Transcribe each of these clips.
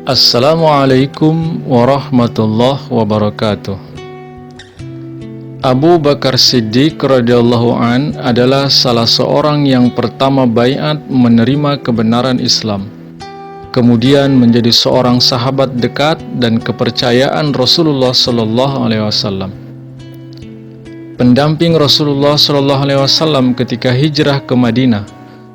Assalamualaikum warahmatullahi wabarakatuh. Abu Bakar Siddiq radhiyallahu an adalah salah seorang yang pertama baiat menerima kebenaran Islam, kemudian menjadi seorang sahabat dekat dan kepercayaan Rasulullah sallallahu alaihi wasallam. Pendamping Rasulullah sallallahu alaihi wasallam ketika hijrah ke Madinah,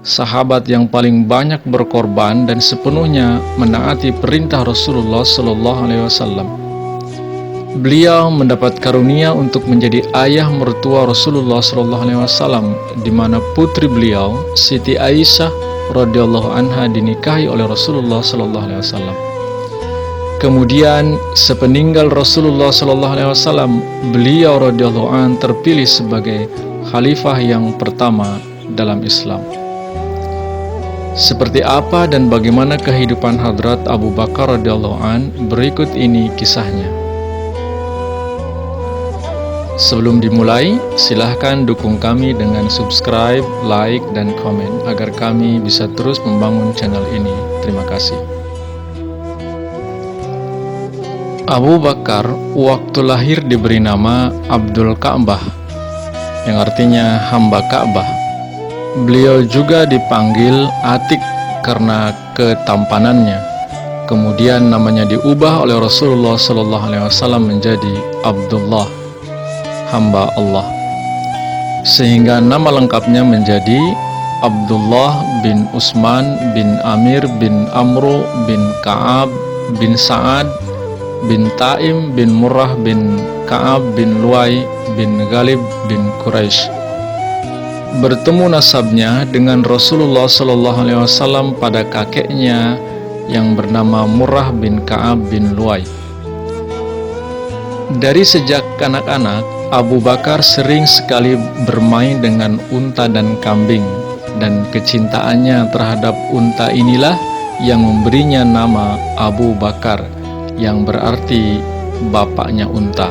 sahabat yang paling banyak berkorban dan sepenuhnya menaati perintah Rasulullah sallallahu alaihi wasallam. Beliau mendapat karunia untuk menjadi ayah mertua Rasulullah sallallahu alaihi wasallam, di mana putri beliau, Siti Aisyah radhiyallahu anha, dinikahi oleh Rasulullah sallallahu alaihi wasallam. Kemudian sepeninggal Rasulullah sallallahu alaihi wasallam, beliau radhiyallahu an terpilih sebagai khalifah yang pertama dalam Islam. Seperti apa dan bagaimana kehidupan Hadrat Abu Bakar radhiyallahu an, berikut ini kisahnya. Sebelum dimulai, silahkan dukung kami dengan subscribe, like, dan komen agar kami bisa terus membangun channel ini. Terima kasih. Abu Bakar waktu lahir diberi nama Abdul Ka'bah, yang artinya hamba Ka'bah. Beliau juga dipanggil Atik karena ketampanannya. Kemudian namanya diubah oleh Rasulullah SAW menjadi Abdullah, hamba Allah, sehingga nama lengkapnya menjadi Abdullah bin Utsman bin Amir bin Amru bin Ka'ab bin Sa'ad bin Taim bin Murrah bin Ka'ab bin Luay bin Ghalib bin Quraisy. Bertemu nasabnya dengan Rasulullah SAW pada kakeknya yang bernama Murrah bin Ka'ab bin Luay. Dari sejak kanak-kanak, Abu Bakar sering sekali bermain dengan unta dan kambing, dan kecintaannya terhadap unta inilah yang memberinya nama Abu Bakar, yang berarti bapaknya unta.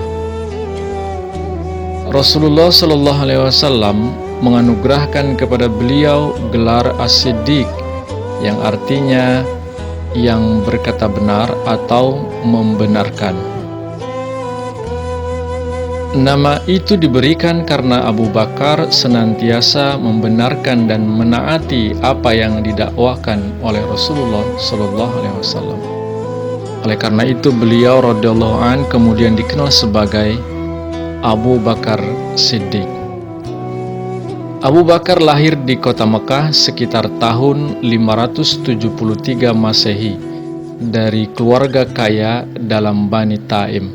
Rasulullah SAW menganugerahkan kepada beliau gelar As-Siddiq, yang artinya yang berkata benar atau membenarkan. Nama itu diberikan karena Abu Bakar senantiasa membenarkan dan menaati apa yang didakwakan oleh Rasulullah SAW. Oleh karena itu beliau radhiyallahu an kemudian dikenal sebagai Abu Bakar Siddiq. Abu Bakar lahir di kota Mekah sekitar tahun 573 Masehi dari keluarga kaya dalam Bani Taim.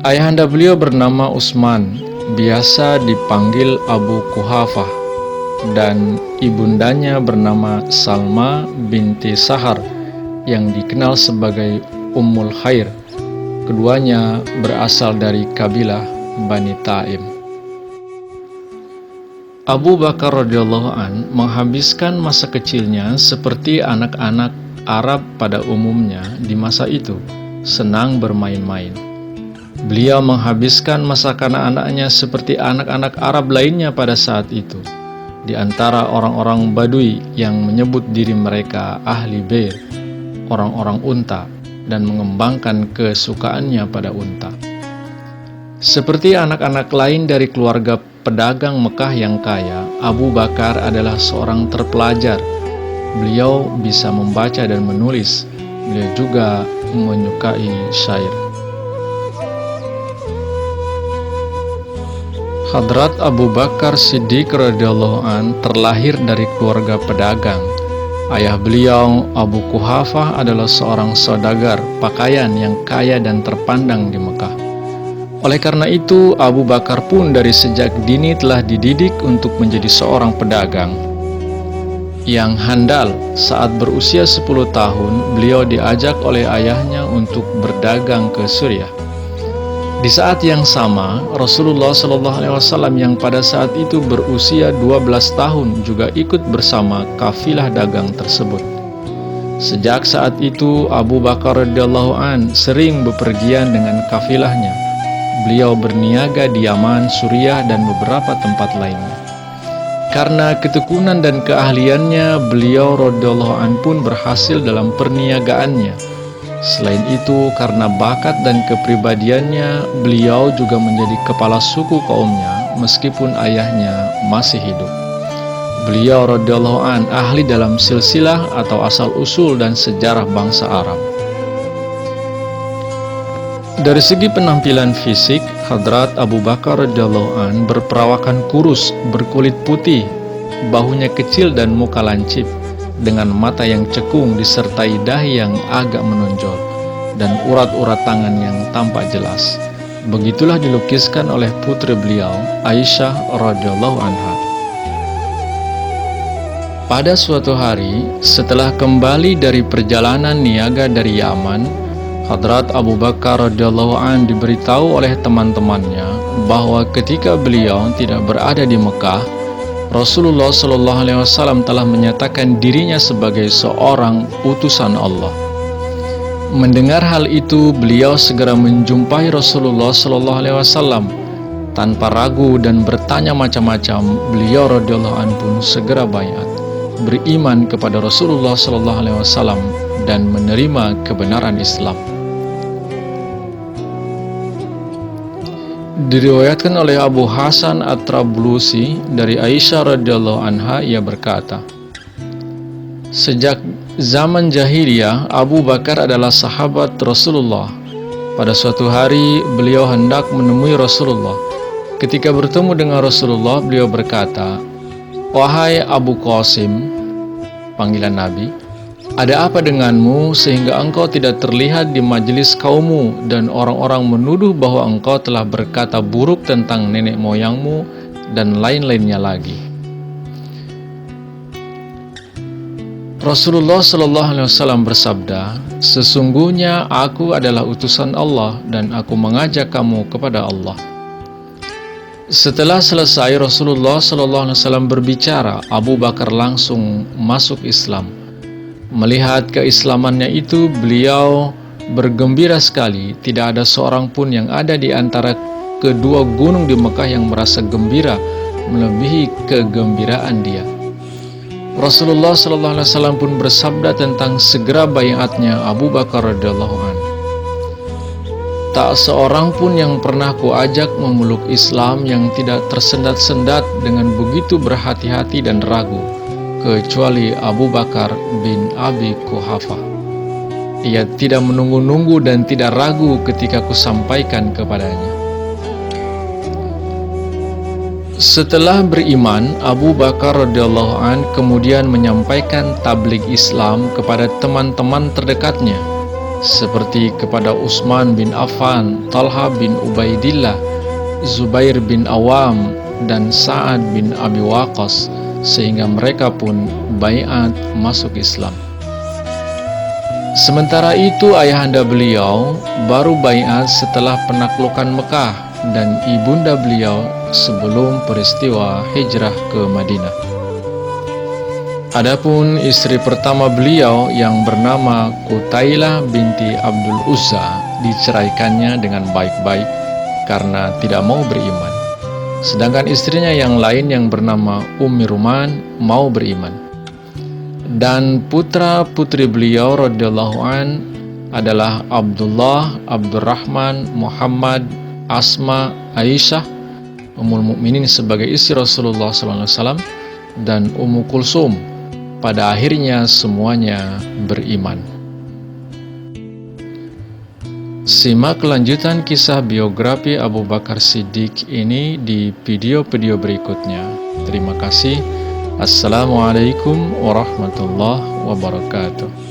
Ayahanda beliau bernama Utsman, biasa dipanggil Abu Quhafah, dan ibundanya bernama Salma binti Sahar, yang dikenal sebagai Ummul Khair. Keduanya berasal dari kabilah Bani Taim. Abu Bakar radhiyallahu an menghabiskan masa kecilnya seperti anak-anak Arab pada umumnya di masa itu, senang bermain-main. Beliau menghabiskan masa kanak-kanaknya seperti anak-anak Arab lainnya pada saat itu, di antara orang-orang Badui yang menyebut diri mereka ahli bir, orang-orang unta, dan mengembangkan kesukaannya pada unta. Seperti anak-anak lain dari keluarga pedagang Mekah yang kaya, Abu Bakar adalah seorang terpelajar. Beliau bisa membaca dan menulis. Beliau juga menyukai syair. Hadrat Abu Bakar Siddiq radhiyallahu an terlahir dari keluarga pedagang. Ayah beliau, Abu Quhafah, adalah seorang saudagar pakaian yang kaya dan terpandang di Mekah. Oleh karena itu, Abu Bakar pun dari sejak dini telah dididik untuk menjadi seorang pedagang yang handal. Saat berusia 10 tahun, beliau diajak oleh ayahnya untuk berdagang ke Suriah. Di saat yang sama, Rasulullah SAW yang pada saat itu berusia 12 tahun juga ikut bersama kafilah dagang tersebut. Sejak saat itu, Abu Bakar radhiyallahu an sering bepergian dengan kafilahnya. Beliau berniaga di Yaman, Suriah, dan beberapa tempat lainnya. Karena ketekunan dan keahliannya, beliau radhiyallahu an pun berhasil dalam perniagaannya. Selain itu, karena bakat dan kepribadiannya, beliau juga menjadi kepala suku kaumnya meskipun ayahnya masih hidup. Beliau radhiyallahu an ahli dalam silsilah atau asal-usul dan sejarah bangsa Arab. Dari segi penampilan fisik, Hadrat Abu Bakar radhiyallahu an berperawakan kurus, berkulit putih, bahunya kecil dan muka lancip, dengan mata yang cekung disertai dahi yang agak menonjol, dan urat-urat tangan yang tampak jelas. Begitulah dilukiskan oleh putri beliau, Aisyah radhiyallahu anha. Pada suatu hari, setelah kembali dari perjalanan niaga dari Yaman, Hadrat Abu Bakar radhiyallahu an diberitahu oleh teman-temannya bahwa ketika beliau tidak berada di Mekah, Rasulullah SAW telah menyatakan dirinya sebagai seorang utusan Allah. Mendengar hal itu, beliau segera menjumpai Rasulullah SAW. Tanpa ragu dan bertanya macam-macam, beliau radhiyallahu an pun segera baiat, beriman kepada Rasulullah SAW dan menerima kebenaran Islam. Diriwayatkan oleh Abu Hasan At-Trablusi dari Aisyah radhiyallahu anha, ia berkata, sejak zaman jahiliyah, Abu Bakar adalah sahabat Rasulullah. Pada suatu hari, beliau hendak menemui Rasulullah. Ketika bertemu dengan Rasulullah, beliau berkata, "Wahai Abu Qasim," panggilan Nabi, "ada apa denganmu sehingga engkau tidak terlihat di majelis kaummu dan orang-orang menuduh bahwa engkau telah berkata buruk tentang nenek moyangmu dan lain-lainnya lagi?" Rasulullah SAW bersabda, "Sesungguhnya aku adalah utusan Allah dan aku mengajak kamu kepada Allah." Setelah selesai Rasulullah SAW berbicara, Abu Bakar langsung masuk Islam. Melihat keislamannya itu, beliau bergembira sekali. Tidak ada seorang pun yang ada di antara kedua gunung di Mekah yang merasa gembira melebihi kegembiraan dia. Rasulullah SAW pun bersabda tentang segera baiatnya Abu Bakar radhiyallahu an. "Tak seorang pun yang pernah kuajak memeluk Islam yang tidak tersendat-sendat dengan begitu berhati-hati dan ragu, kecuali Abu Bakar bin Abi Quhafah. Ia tidak menunggu-nunggu dan tidak ragu ketika kusampaikan kepadanya." Setelah beriman, Abu Bakar radhiyallahu an kemudian menyampaikan tabligh Islam kepada teman-teman terdekatnya, seperti kepada Utsman bin Affan, Talha bin Ubaidillah, Zubair bin Awam, dan Sa'ad bin Abi Waqqas, sehingga mereka pun baiat masuk Islam. Sementara itu, ayahanda beliau baru baiat setelah penaklukan Mekah dan ibunda beliau sebelum peristiwa hijrah ke Madinah. Adapun istri pertama beliau yang bernama Qutailah binti Abdul Uzza diceraikannya dengan baik-baik karena tidak mau beriman. Sedangkan istrinya yang lain yang bernama Ummi Ruman mau beriman. Dan putra-putri beliau radhiyallahu an adalah Abdullah, Abdurrahman, Muhammad, Asma, Aisyah, Ummul Mukminin sebagai istri Rasulullah SAW, dan Ummu Kulsum. Pada akhirnya semuanya beriman. Simak kelanjutan kisah biografi Abu Bakar Siddiq ini di video-video berikutnya. Terima kasih. Assalamualaikum warahmatullahi wabarakatuh.